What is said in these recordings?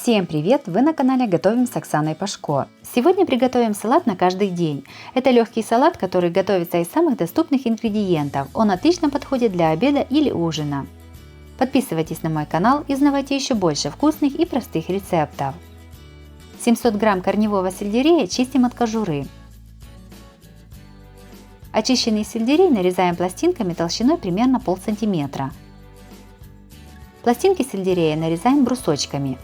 Всем привет! Вы на канале Готовим с Оксаной Пашко. Сегодня приготовим салат на каждый день. Это легкий салат, который готовится из самых доступных ингредиентов. Он отлично подходит для обеда или ужина. Подписывайтесь на мой канал и узнавайте еще больше вкусных и простых рецептов. 700 грамм корневого сельдерея чистим от кожуры. Очищенный сельдерей нарезаем пластинками толщиной примерно полсантиметра. Пластинки сельдерея нарезаем брусочками.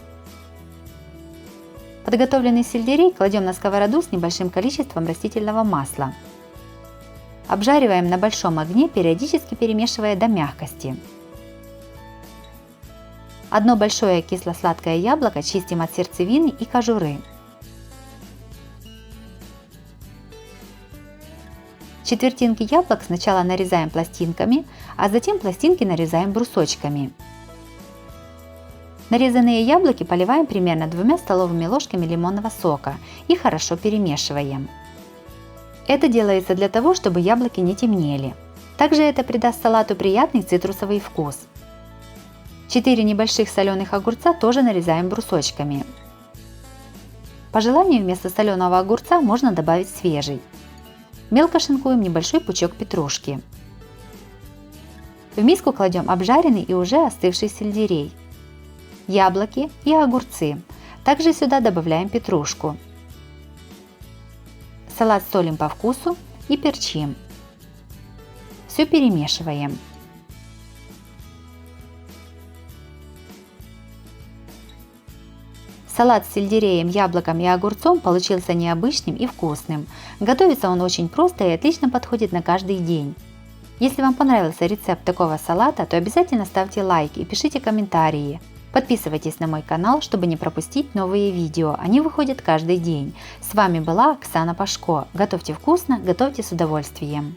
Подготовленный сельдерей кладем на сковороду с небольшим количеством растительного масла. Обжариваем на большом огне, периодически перемешивая до мягкости. Одно большое кисло-сладкое яблоко чистим от сердцевины и кожуры. Четвертинки яблок сначала нарезаем пластинками, а затем пластинки нарезаем брусочками. Нарезанные яблоки поливаем примерно 2 столовыми ложками лимонного сока и хорошо перемешиваем. Это делается для того, чтобы яблоки не темнели. Также это придаст салату приятный цитрусовый вкус. 4 небольших соленых огурца тоже нарезаем брусочками. По желанию вместо соленого огурца можно добавить свежий. Мелко шинкуем небольшой пучок петрушки. В миску кладем обжаренный и уже остывший сельдерей, яблоки и огурцы. Также сюда добавляем петрушку. Салат солим по вкусу и перчим. Все перемешиваем. Салат с сельдереем, яблоком и огурцом получился необычным и вкусным. Готовится он очень просто и отлично подходит на каждый день. Если вам понравился рецепт такого салата, то обязательно ставьте лайк и пишите комментарии. Подписывайтесь на мой канал, чтобы не пропустить новые видео, они выходят каждый день. С вами была Оксана Пашко. Готовьте вкусно, готовьте с удовольствием.